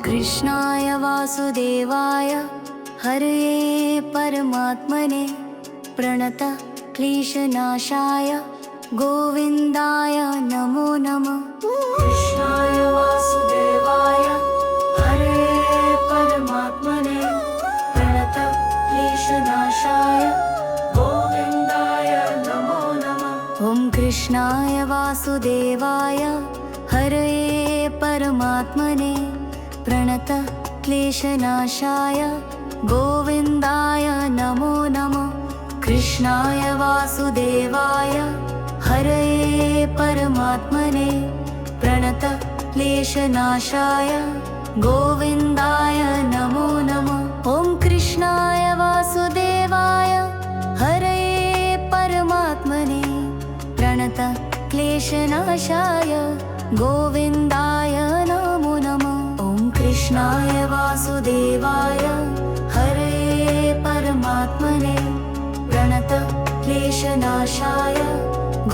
कृष्णाय वासुदेवाय हरये परमात्मने प्रणत क्लेशनाशाय गोविन्दाय नमो नमः। कृष्णाय वासुदेवाय हरये परमात्मने प्रणत क्लेशनाशाय गोविन्दाय नमो नमः। ॐ कृष्णाय वासुदेवाय हरये परमात्मने प्रणत क्लेशनाशाय गोविन्दाय नमो नमः। कृष्णाय वासुदेवाय हरये परमात्मने प्रणत क्लेशनाशाय गोविन्दाय नमो नमः। ॐ कृष्णाय वासुदेवाय हरये परमात्मने प्रणत क्लेशनाशाय गोविन्दाय नमो नमः। ॐ कृष्णाय वासुदेवाय हरये परमात्मने प्रणत क्लेशनाशाय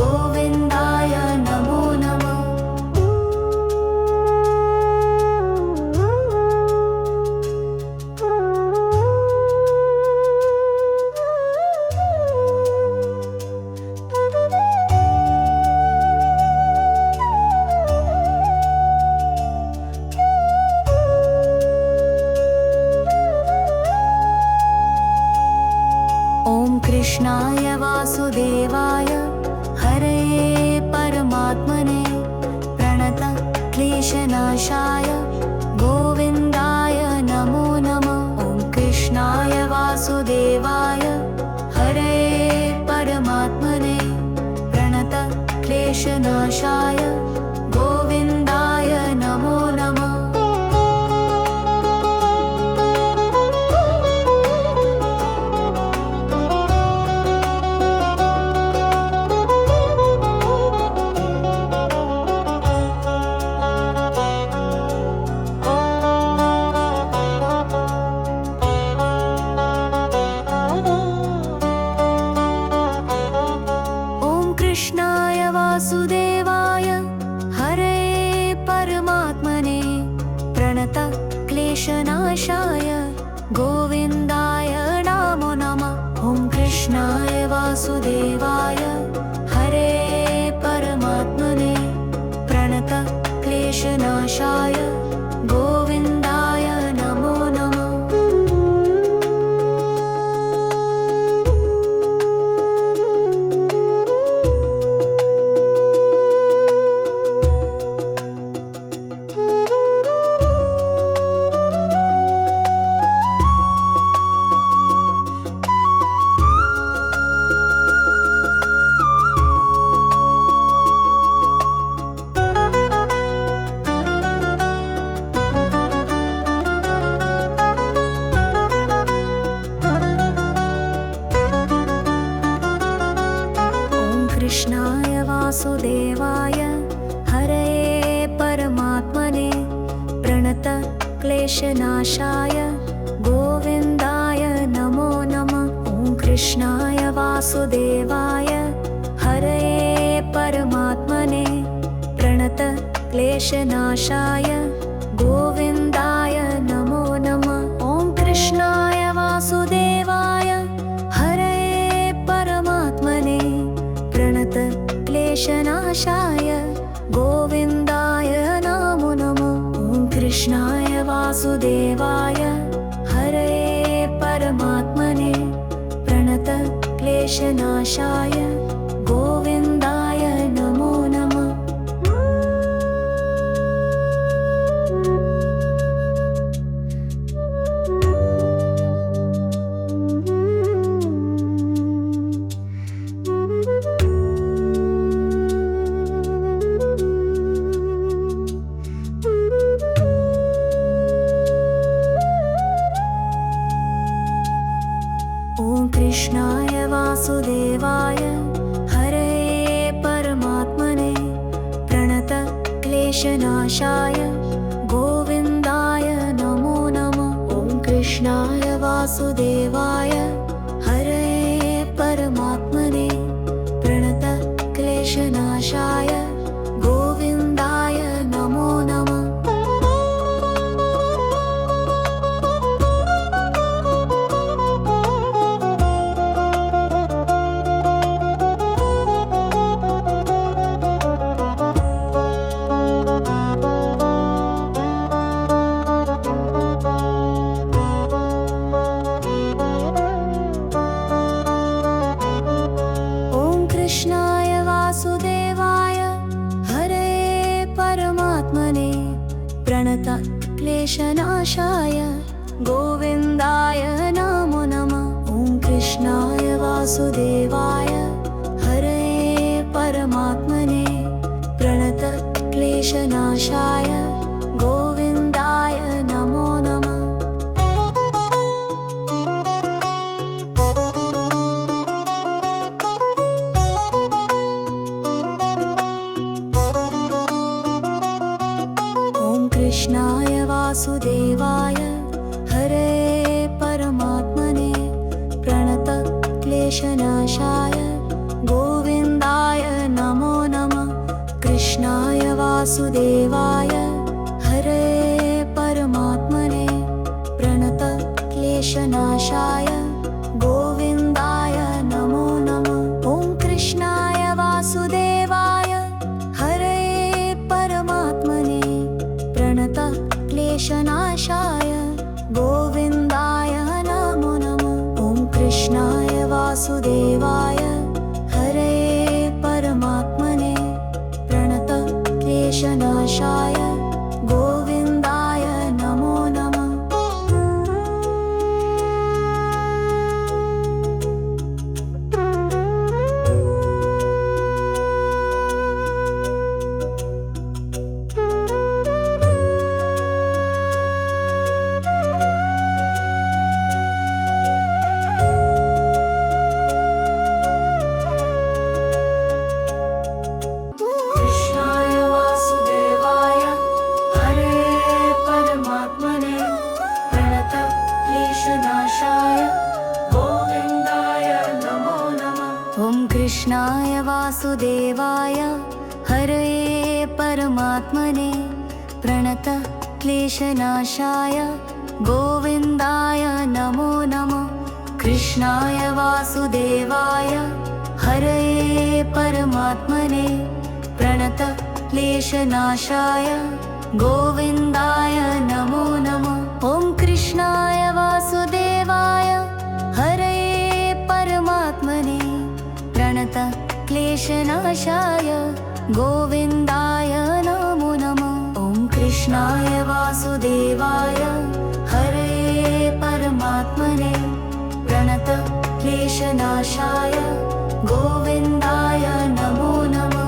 गोविन्दाय नमो नमः। कृष्णाय वासुदेवाय हरये परमात्मने प्रणत क्लेशनाशाय गोविन्दाय नमो नमः। ॐ कृष्णाय वासुदेवाय हरये परमात्मने प्रणत क्लेशनाशाय गोविन्दाय नमो नमः। कृष्णाय वासुदेवाय हरये परमात्मने प्रणत क्लेशनाशाय गोविन्दाय नमो नमः। ॐ कृष्णाय वासुदेवाय हरये परमात्मने प्रणत क्लेशनाशाय गोविन्दाय नमो नमः। कृष्णाय वासुदेवाय हरये परमात्मने प्रणत क्लेशनाशाय गोविन्दाय नमो नमः। ॐ कृष्णाय वासुदेवाय हरये परमात्मने प्रणत क्लेशनाशाय गोविन्दाय नमो नमः। ॐ कृष्णाय वासुदेवाय हरये परमात्मने प्रणत क्लेशनाशाय गोविन्दाय नमो नमः। ॐ कृष्णाय वासुदेवाय हरये परमात्मने प्रणत क्लेशनाशाय गोविन्दाय नमो नमः। कृष्णाय वासुदेवाय हरये परमात्मने प्रणत क्लेशनाशाय गोविन्दाय नमो नमः। ॐ कृष्णाय वासुदेवाय हरये परमात्मने प्रणत क्लेशनाशाय गोविन्दाय नमो नमः। परमात्मने प्रणत क्लेशनाशाय गोविन्दाय नमो नमः। ॐ कृष्णाय वासुदेवाय हरये परमात्मने प्रणत क्लेशनाशाय गोविन्दाय नमो नमः। ॐ कृष्णाय वासुदेवाय हरये परमात्मने प्रणत क्लेशनाशाय गोविन्दाय नमो नमः। कृष्णाय वासुदेवाय हरये परमात्मने प्रणत क्लेशनाशाय गोविन्दाय नमो नमः। ॐ कृष्णाय वासुदेवाय हरये परमात्मने प्रणत क्लेशनाशाय गोविन्दाय नमो नमः। ॐ कृष्णाय वासुदेवाय हरये परमात्मने प्रणत क्लेशनाशाय गोविन्दाय नमो नमः। कृष्णाय वासुदेवाय हरये परमात्मने प्रणत क्लेशनाशाय गोविन्दाय नमो नमः। ॐ कृष्णाय वासुदेवाय हरये परमात्मने प्रणत क्लेशनाशाय गोविन्दाय नमो नमः। कृष्णाय वासुदेवाय हरये परमात्मने प्रणत क्लेशनाशाय गोविन्दाय नमो नमः। ॐ कृष्णाय वासुदेवाय हरये परमात्मने प्रणत क्लेशनाशाय गोविन्दाय नमो नमः। ॐ कृष्णाय वासुदेवाय हरये परमात्मने प्रणत क्लेशनाशाय गोविन्दाय नमो नमः।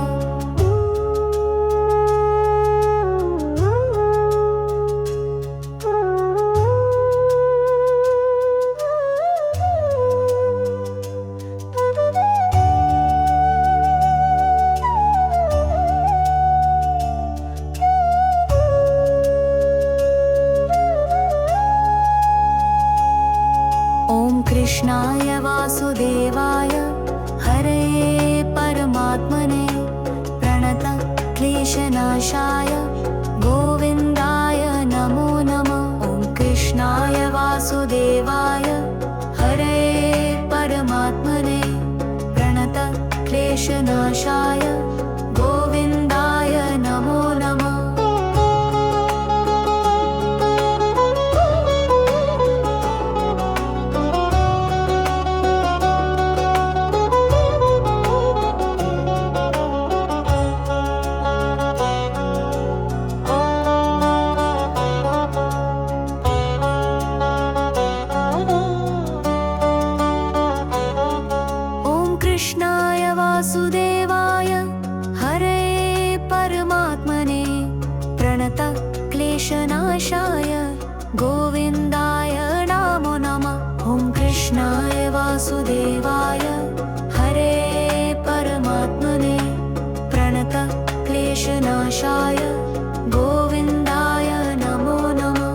ॐ कृष्णाय वासुदेवाय हरये परमात्मने प्रणत क्लेशनाशाय गोविन्दाय नमो नमः। ॐ कृष्णाय वासुदेवाय हरये परमात्मने प्रणत क्लेशनाशाय गोविन्दाय नमो नमः। ॐ कृष्णाय वासुदेवाय हरये परमात्मने प्रणत क्लेशनाशाय गोविन्दाय नमो नमः। ॐ कृष्णाय वासुदेवाय हरये परमात्मने प्रणत क्लेशनाशाय गोविन्दाय नमो नमः।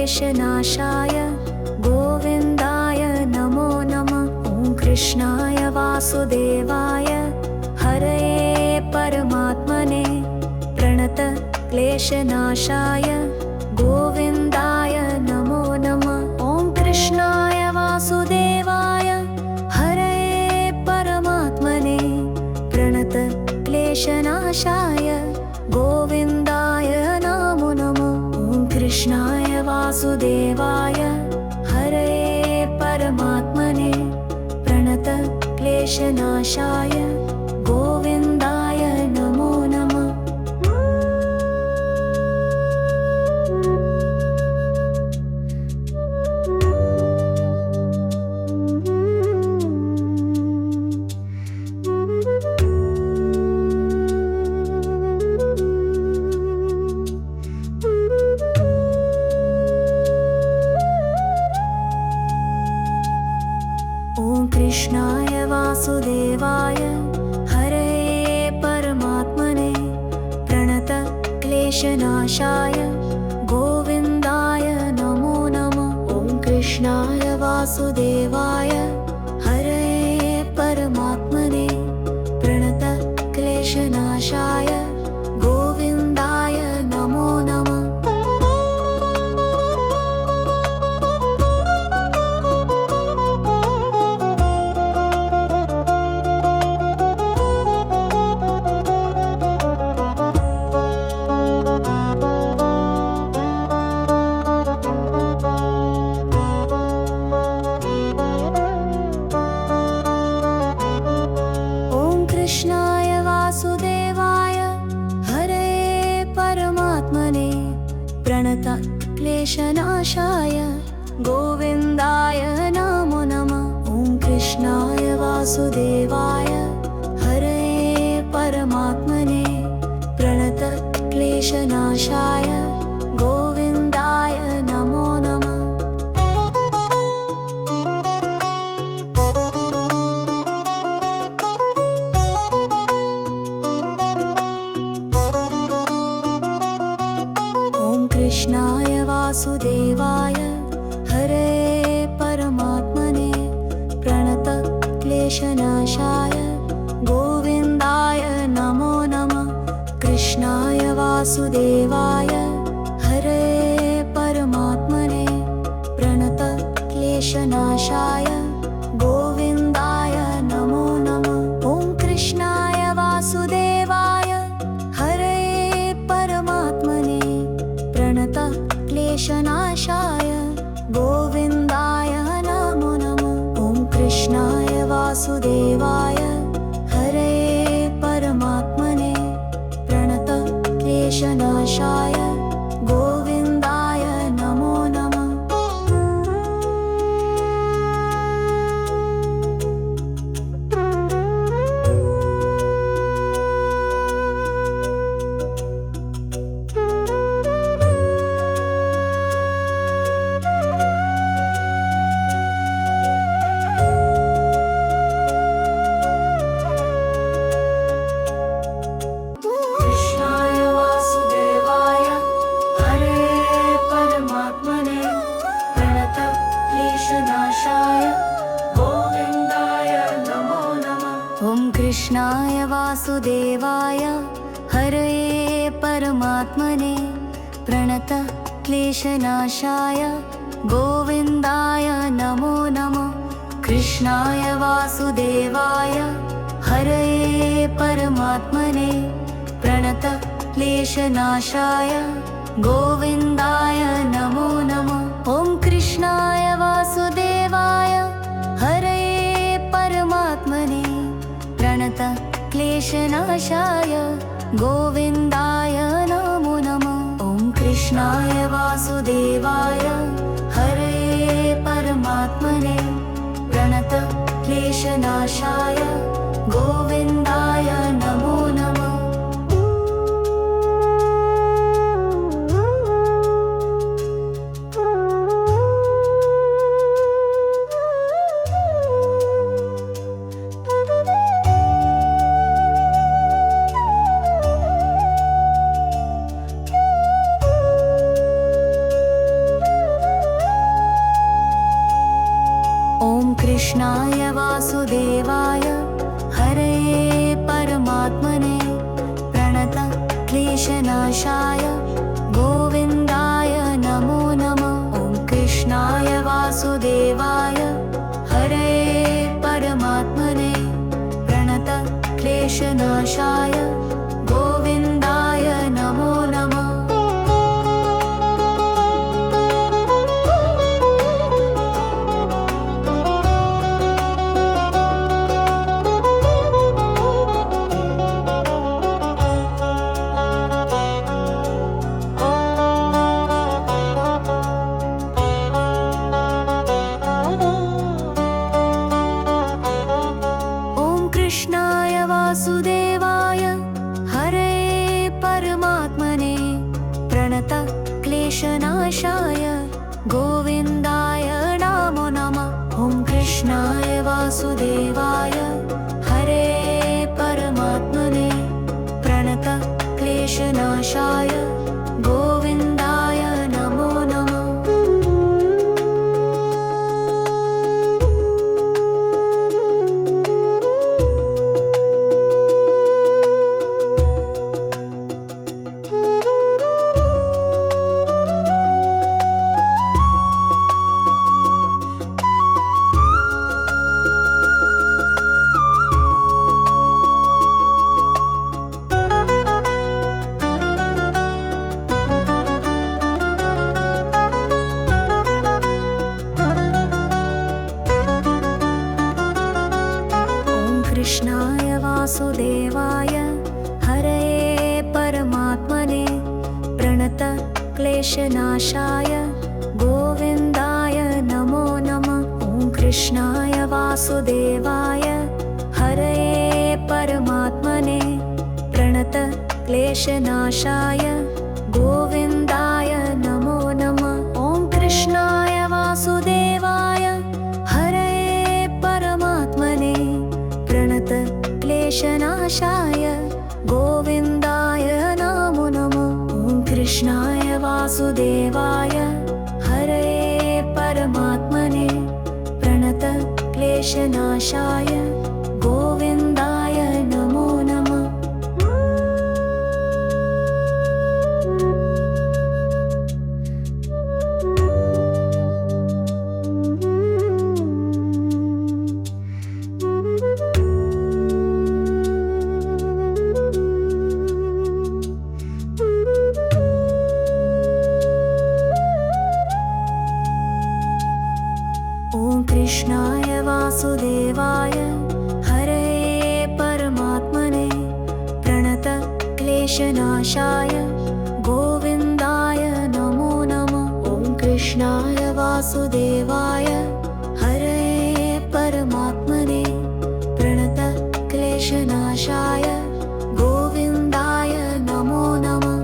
क्लेशनाशाय गोविन्दाय नमो नमः। ॐ कृष्णाय वासुदेवाय हरये परमात्मने प्रणत क्लेशनाशाय गोविन्दाय नमो नमः। ॐ कृष्णाय वासुदेवाय हरये परमात्मने प्रणत क्लेशनाशाय गोविन्दाय नमो नमः। ॐ कृष्णाय वासुदेवाय हरये परमात्मने प्रणत क्लेशनाशाय गोविन्दाय नमो नमः। ॐ कृष्णाय वासुदेवाय हरये परमात्मने प्रणत क्लेशनाशाय गोविन्दाय नमो नमः। ॐ कृष्णाय वासुदेवाय हरये परमात्मने प्रणत क्लेशनाशाय गोविन्दाय नमो नमः। कृष्णाय वासुदेवाय हरये परमात्मने प्रणत क्लेशनाशाय गोविन्दाय नमो नमः। ॐ कृष्णाय वासुदेवाय हरये परमात्मने प्रणत क्लेशनाशाय गोविन्दाय नमो नमः। कृष्णाय वासुदेवाय हरये परमात्मने प्रणत क्लेशनाशाय गोविन्दाय नमो नमः। कृष्णाय वासुदेवाय हरये परमात्मने प्रणत क्लेशनाशाय गोविन्दाय नमो नमः। ॐ कृष्णाय वासुदेवाय हरये परमात्मने प्रणत क्लेशनाशाय गोविन्दाय नमो नमः। ॐ कृष्णाय वासुदेवाय हरये परमात्मने प्रणत क्लेशनाशाय गोविन्दाय नमो नमः। कृष्णाय वासुदेवाय हरये परमात्मने प्रणत क्लेशनाशाय गोविन्दाय नमो नमः। कृष्णाय वासुदेवाय हरये परमात्मने प्रणत क्लेशनाशाय गोविन्दाय नमो नमः। ॐ कृष्णाय वासुदेवाय हरये परमात्मने प्रणत क्लेशनाशाय गोविन्दाय नमो नमः। ॐ कृष्णाय वासुदेवाय हरये परमात्मने प्रणत क्लेशनाशाय गोविन्दाय नमो नमः। कृष्णाय वासुदेवाय हरये परमात्मने प्रणत क्लेशनाशाय गोविन्दाय नमो नमः। ॐ कृष्णाय वासुदेवाय हरये परमात्मने प्रणत क्लेशनाशाय गोविन्दाय नमो नमः। कृष्णाय वासुदेवाय हरये परमात्मने प्रणत क्लेशनाशाय गोविन्दाय नमो नमः। ॐ कृष्णाय वासुदेवाय हरये परमात्मने प्रणत क्लेशनाशाय गोविन्दाय नमो नमः। कृष्णाय वासुदेवाय हरये परमात्मने प्रणत क्लेशनाशाय गोविन्दाय नमो नमः। ॐ कृष्णाय वासुदेवाय हरये परमात्मने प्रणत क्लेशनाशाय गोविन्दाय नमो नमः। ॐ कृष्णाय वासुदेवाय हरये परमात्मने प्रणत क्लेशनाशाय गोविन्दाय नमो नमः। ॐ कृष्णाय वासुदेवाय हरये परमात्मने प्रणत क्लेशनाशाय गोविन्दाय नमो नमः। ॐ कृष्णाय वासुदेवाय हरये परमात्मने प्रणत क्लेशनाशाय गोविन्दाय नमो नमः। ॐ कृष्णाय वासुदेवाय हरये परमात्मने प्रणत क्लेशनाशाय गोविन्दाय नमो नमः।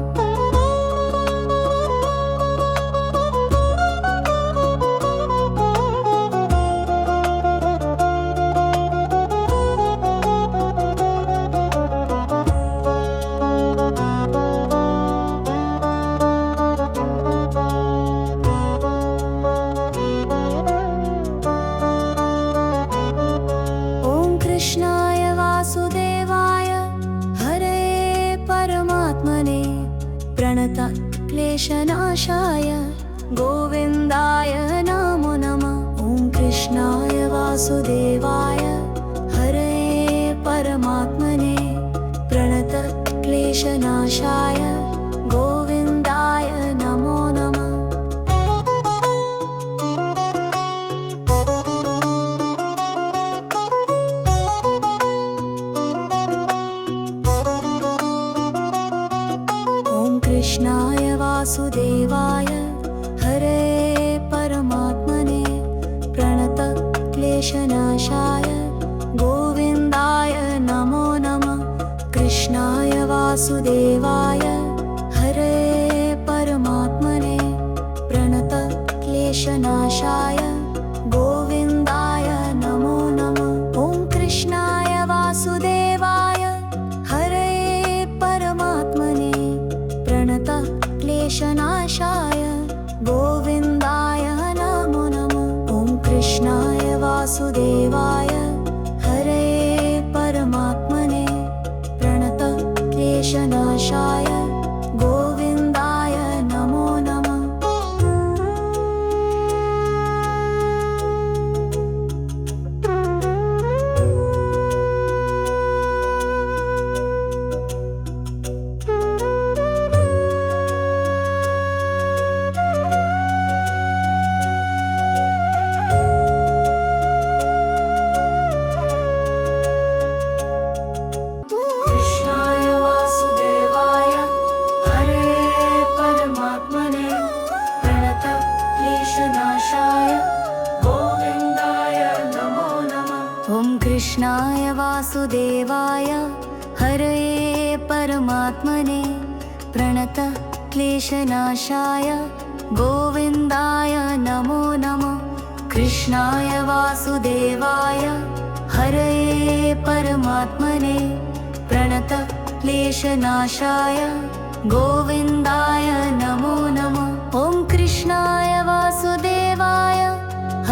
कृष्णाय वासुदेवाय हरये परमात्मने प्रणत क्लेशनाशाय गोविन्दाय नमो नमः। ॐ कृष्णाय वासुदेवाय हरये परमात्मने प्रणत क्लेशनाशाय गोविन्दाय नमो नमः। कृष्णाय वासुदेवाय हरये परमात्मने प्रणत क्लेशनाशाय गोविन्दाय नमो नमः। कृष्णाय वासुदेवाय हरये परमात्मने प्रणत क्लेशनाशाय गोविन्दाय नमो नमः। ॐ कृष्णाय वासुदेवाय हरये परमात्मने प्रणत क्लेशनाशाय गोविन्दाय नमो नमः। ॐ कृष्णाय वासुदेवाय वासुदेवाय हरये परमात्मने प्रणत क्लेशनाशाय गोविन्दाय नमो नमः कृष्णाय वासुदेवाय हरये परमात्मने प्रणत क्लेशनाशाय गोविन्दाय नमो नमः ॐ कृष्णाय वासुदेवाय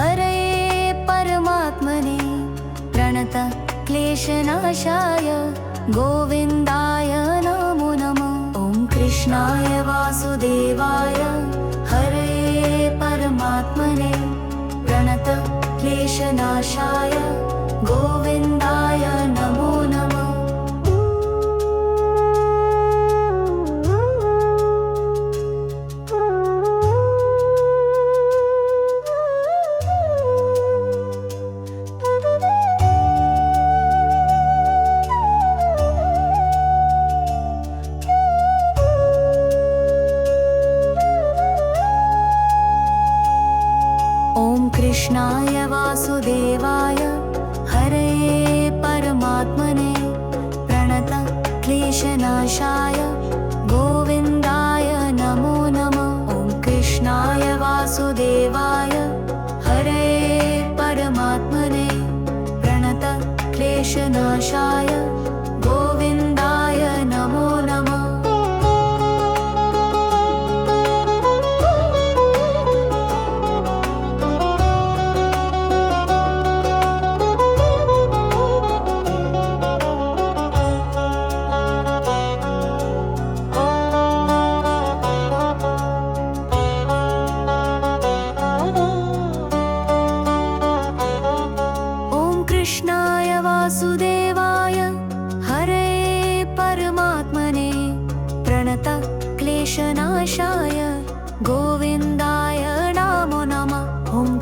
हरये परमात्मने प्रणत क्लेशनाशाय गोविन्दाय नमो नमः ॐ कृष्णाय वासुदेवाय हरये परमात्मने प्रणत क्लेशनाशाय गोविन्दाय नमो नमः कृष्णाय वासुदेवाय हरये परमात्मने प्रणत क्लेशनाशाय गोविन्दाय नमो नमः ॐ कृष्णाय वासुदेवाय हरये परमात्मने प्रणत क्लेशनाशाय गोविन्दाय नमो नमः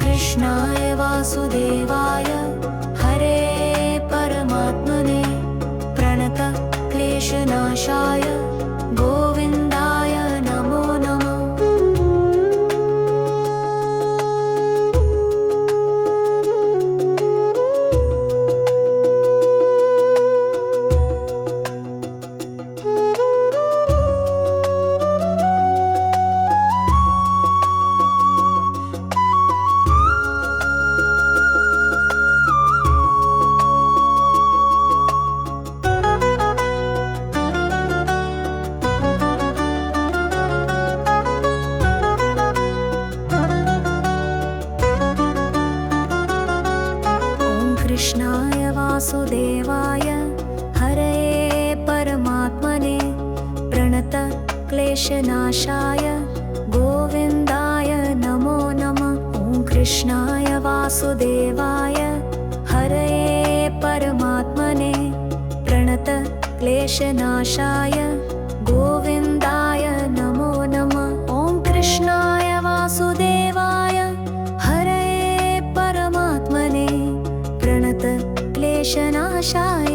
कृष्णाय वासुदेवाय हरये परमात्मने प्रणत क्लेशनाशाय गोविन्दाय नमो नमः ॐ कृष्णाय वासुदेवाय हरये परमात्मने प्रणत क्लेशनाशाय गोविन्दाय नमो नमः कृष्णाय वासुदेवाय हरये परमात्मने प्रणत क्लेशनाशाय गोविन्दाय नमो नमः ॐ कृष्णाय वासुदेवाय हरये परमात्मने प्रणत क्लेशनाशाय गोविन्दाय नमो नमः ॐ कृष्णाय वासुदेवाय हरये परमात्मने प्रणत क्लेशनाशाय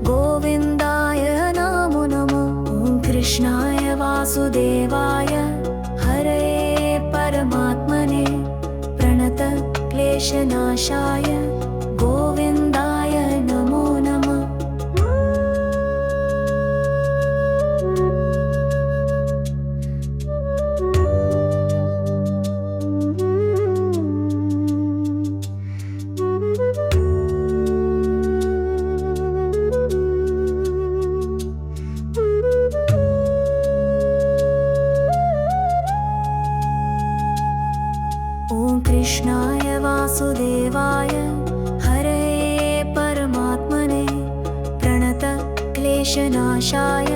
गोविन्दाय नमो नमः ॐ कृष्णाय वासुदेवाय हरये परमात्मने प्रणत क्लेशनाशाय गोविन्दाय नमो नमः ॐ कृष्णाय वासुदेवाय हरये परमात्मने प्रणत क्लेशनाशाय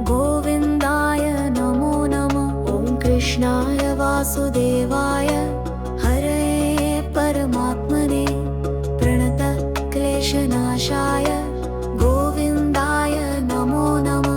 गोविन्दाय नमो नमः ॐ कृष्णाय वासुदेवाय हरये परमात्मने प्रणत क्लेशनाशाय गोविन्दाय नमो नमः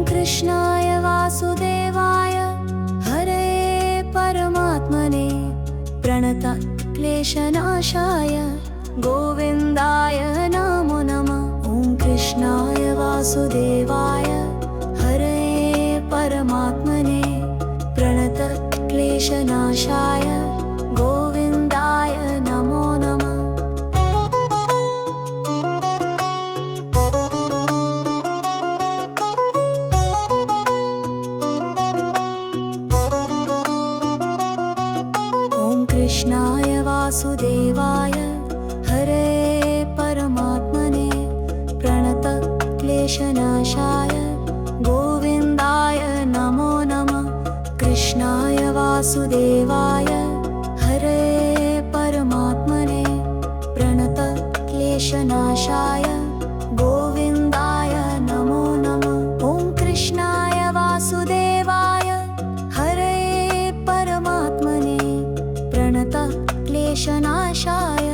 कृष्णाय वासुदेवाय वासुदेवाय हरे परमात्मने प्रणतक्लेशनाशाय गोविन्दाय नमो नमः। ॐ कृष्णाय वासुदेवाय हरे परमात्मने प्रणतक्लेशनाशाय गोविन्दाय नमो नमः। कृष्णाय वासुदेवाय हरे परमात्मने प्रणतक्लेशनाशाय गोविन्दाय नमो नमः। ॐ कृष्णाय वासुदेवाय हरे परमात्मने प्रणतक्लेशनाशाय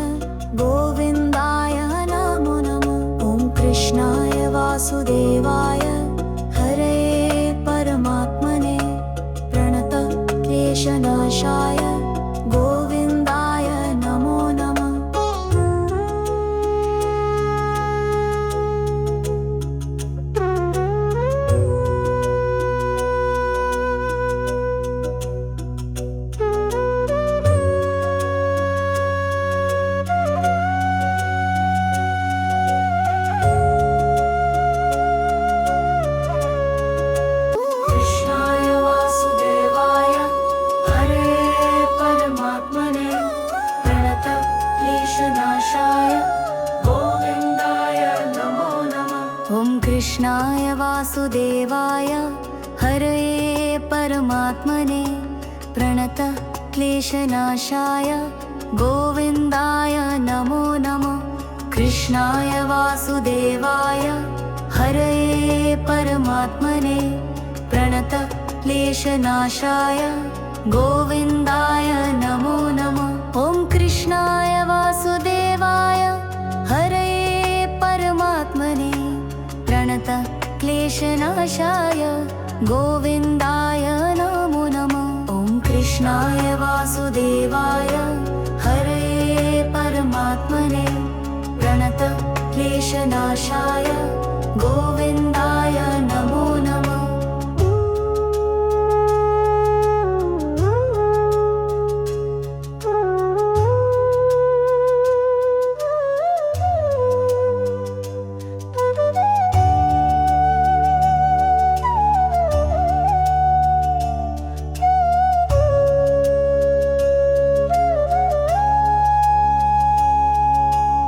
गोविन्दाय नमो नमः। ॐ कृष्णाय वासुदेवाय हरे परमात्मने प्रणतक्लेशनाशाय गोविन्दाय नमो नमः। कृष्णाय वासुदेवाय हरे परमात्मने प्रणतक्लेशनाशाय गोविन्दाय नमो नमः। ॐ कृष्णाय वासुदेवाय हरे परमात्मने प्रणतक्लेशनाशाय गोविन्दाय नमो नमः। कृष्णाय वासुदेवाय हरे परमात्मने प्रणतक्लेशनाशाय गोविन्दाय नमो नमः। ॐ कृष्णाय वासुदेवाय हरे परमात्मने प्रणतक्लेशनाशाय गोविन्दाय नमो नमः। ॐ कृष्णाय वासुदेवाय हरे परमात्मने प्रणतक्लेशनाशाय गोविन्दाय नमो नमः।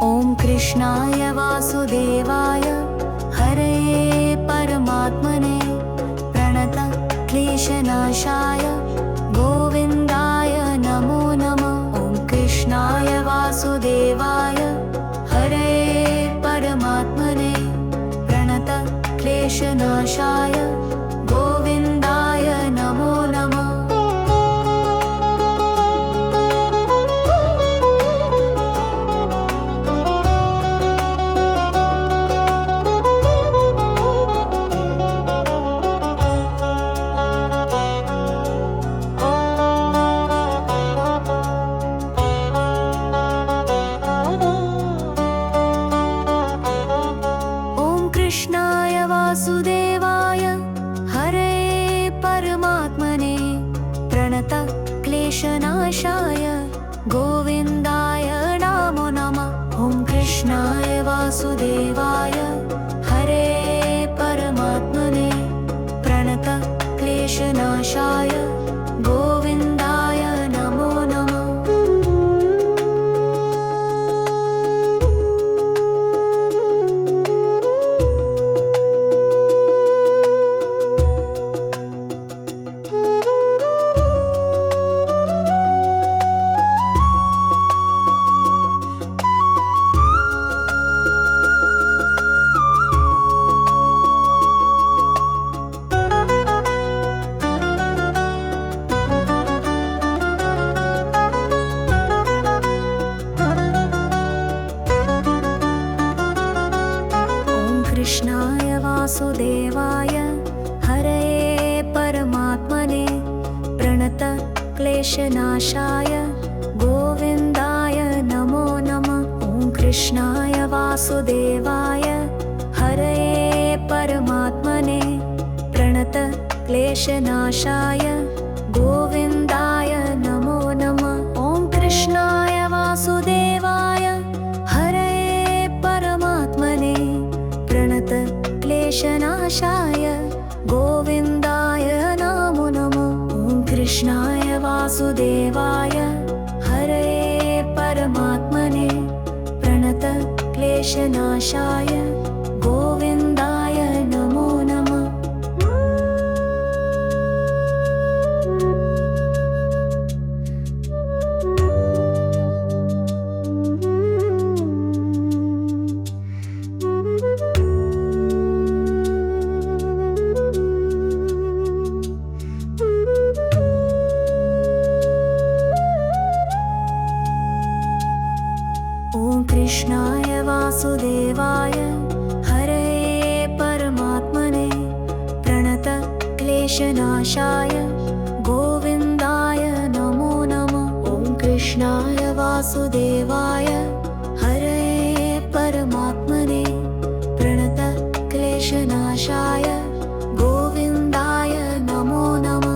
ॐ कृष्णाय वासुदेवाय हरे परमात्मने प्रणतक्लेशनाशाय गोविन्दाय नमो नमः। ॐ कृष्णाय वासुदेवाय हरे परमात्मने प्रणतक्लेशनाशाय गोविन्दाय नमो नमः। कृष्णाय वासुदेवाय हरे परमात्मने प्रणतक्लेशनाशाय गोविन्दाय नमो नमः। ॐ कृष्णाय वासुदेवाय हरे परमात्मने प्रणतक्लेशनाशाय गोविन्दाय नमो नमः। कृष्णाय वासुदेवाय हरे परमात्मने प्रणतक्लेशनाशाय गोविन्दाय नमो नमः। ॐ कृष्णाय वासुदेवाय हरे क्लेशनाशाय गोविन्दाय नमो नमः। ॐ कृष्णाय वासुदेवाय हरये परमात्मने प्रणत क्लेशनाशाय गोविन्दाय नमो नमः। ॐ कृष्णाय वासुदेवाय हरये परमात्मने प्रणत क्लेशनाशाय गोविन्दाय नमो नमः। ॐ कृष्णाय वासुदेवाय हरये परमात्मने प्रणत क्लेशनाशाय गोविन्दाय नमो नमः। ॐ कृष्णाय वासुदेवाय हरये परमात्मने प्रणत क्लेशनाशाय गोविन्दाय नमो नमः।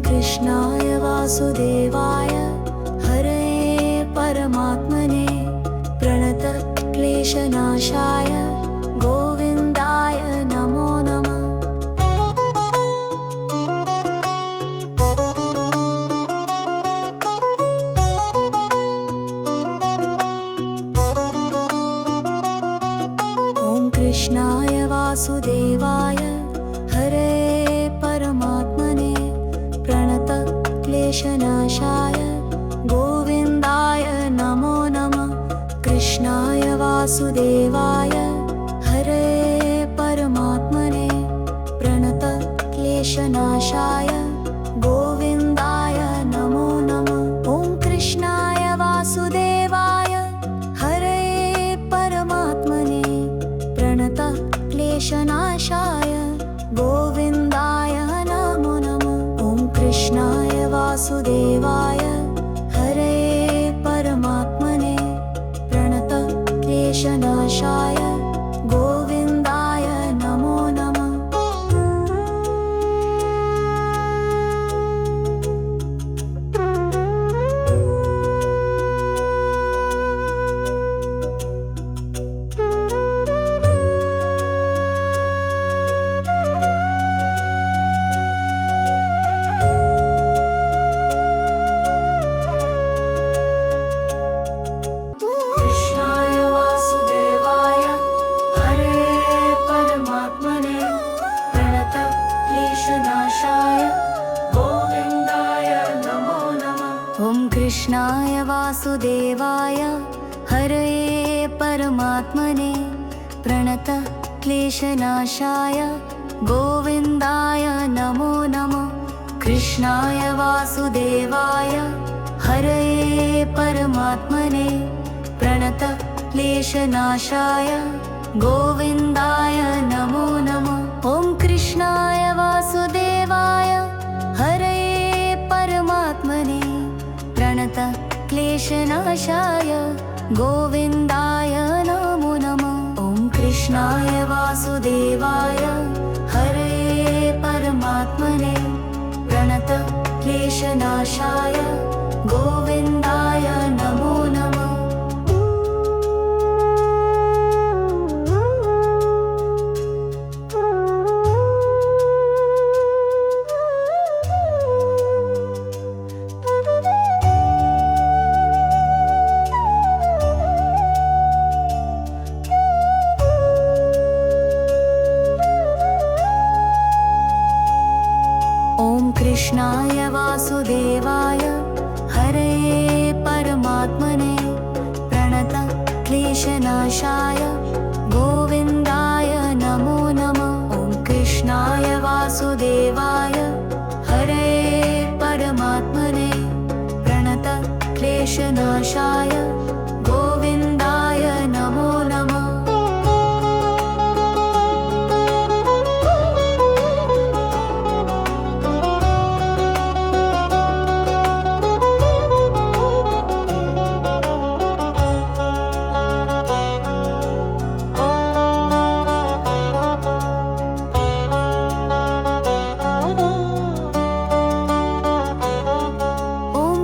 कृष्णाय वासुदेवाय हरये परमात्मने प्रणत क्लेशनाशाय गोविन्दाय नमो नमः। ॐ कृष्णाय वासुदेवाय हरये परमात्मने प्रणत क्लेशनाशाय गोविन्दाय नमो नमः। कृष्णाय वासुदेवाय हरये परमात्मने प्रणत क्लेशनाशाय गोविन्दाय नमो नमः। कृष्णाय वासुदेवाय हरये परमात्मने प्रणत क्लेशनाशाय गोविन्दाय नमो नमः। ॐ कृष्णाय वासुदेवाय हरये परमात्मने प्रणत क्लेशनाशाय गोविन्दाय नमो नमः। ॐ कृष्णाय वासुदेवाय हरये परमात्मने प्रणत क्लेशनाशाय गोविन्दाय नमो नमः। कृष्णाय वासुदेवाय हरये परमात्मने प्रणत क्लेशनाशाय गोविन्दाय नमो नमः। कृष्णाय वासुदेवाय हरये परमात्मने प्रणत क्लेशनाशाय गोविन्दाय नमो नमः। ॐ कृष्णाय वासुदेवाय हरये परमात्मने प्रणत क्लेशनाशाय गोविन्दाय नमो नमः। ॐ कृष्णाय वासुदेवाय हरये परमात्मने प्रणत क्लेशनाशाय गोविन्दाय नमो नमः। कृष्णाय वासुदेवाय हरये परमात्मने प्रणत क्लेशनाशाय क्लेशनाशाय गोविन्दाय नमो नमः। ॐ कृष्णाय वासुदेवाय हरे परमात्मने प्रणतक्लेशनाशाय गोविन्दाय नमो नमः।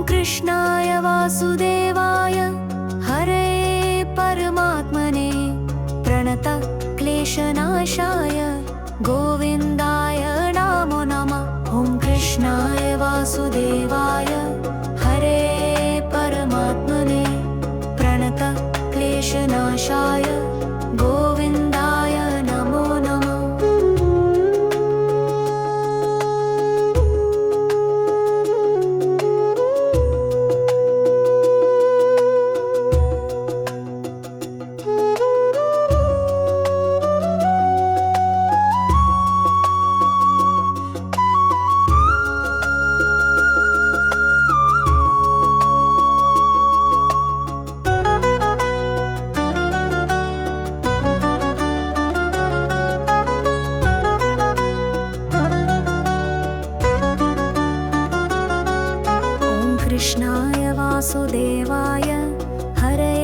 कृष्णाय वासुदेवाय हरे परमात्मने प्रणतक्लेशनाशाय गोविन्दाय नमो नमः। ॐ कृष्णाय वासुदेवाय हरे परमात्मने प्रणतक्लेशनाशाय गोविन्दाय नमो नमः। कृष्णाय वासुदेवाय हरे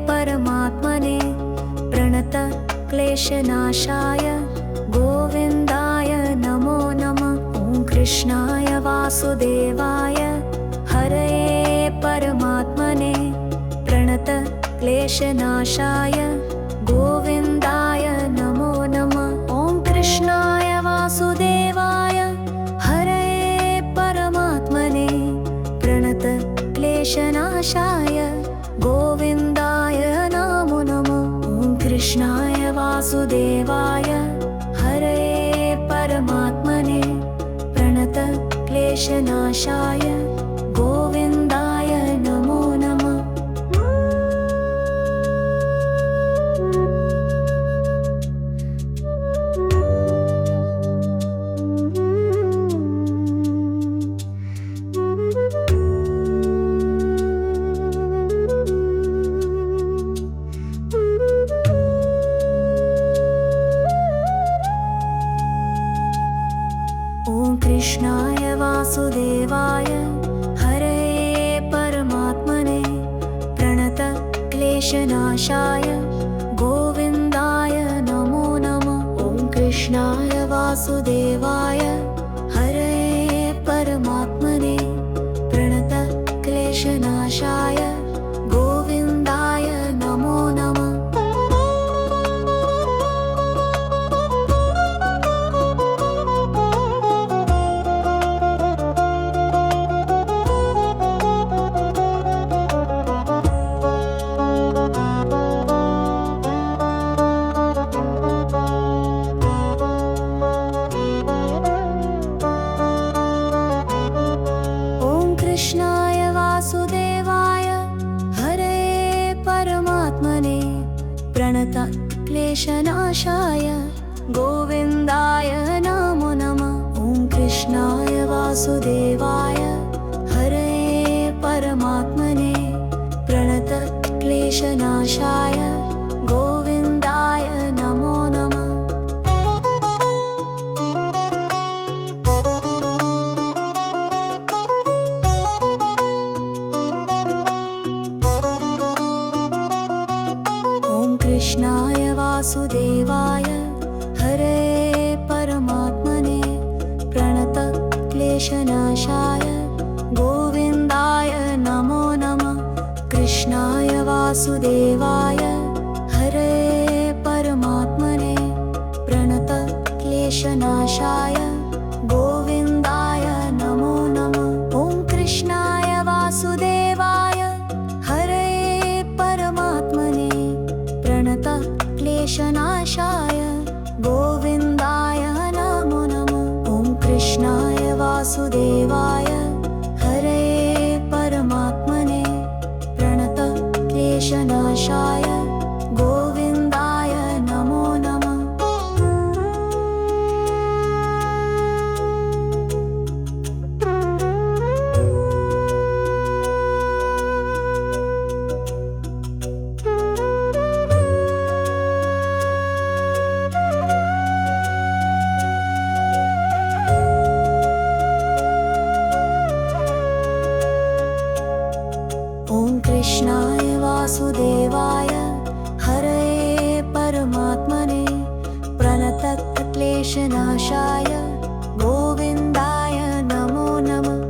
परमात्मने प्रणतक्लेशनाशाय गोविन्दाय नमो नमः। ॐ कृष्णाय वासुदेवाय हरे परमात्मने प्रणतक्लेशनाशाय गोविन्दाय नमो नमः। ॐ कृष्णाय वासुदेवाय हरे परमात्मने प्रणतक्लेशनाशाय गोविन्दाय नमो नमः। ॐ कृष्णाय वासुदेवाय हरे परमात्मने प्रणतक्लेशनाशाय गोविन्दाय नमो नमः। कृष्णाय वासुदेवाय हरे परमात्मने प्रणतक्लेशनाशाय गोविन्दाय नमो नमः। ॐ कृष्णाय वासुदेवाय हरे परमात्मने प्रणतक्लेशनाशाय गोविन्दाय नमो नमः। कृष्णाय वासुदेवाय हरे परमात्मने प्रणतक्लेशनाशाय गोविन्दाय नमो नमः। ॐ कृष्णाय वासुदेवाय हरे परमात्मने प्रणतक्लेशनाशाय गोविन्दाय नमो नमः। कृष्णाय वासुदेवाय हरे परमात्मने प्रणतक्लेशनाशाय गोविन्दाय नमो नमः। कृष्णाय वासुदेवाय हरे परमात्मने प्रणतक्लेशनाशाय गोविन्दाय नमो नमः। ॐ कृष्णाय वासुदेवाय हरे परमात्मने प्रणतक्लेशनाशाय गोविन्दाय नमो नमः। ॐ कृष्णाय वासुदेवाय हरे परमात्मने प्रणतक्लेशनाशाय कृष्णाय वासुदेवाय हरये परमात्मने प्रणतक्लेशनाशाय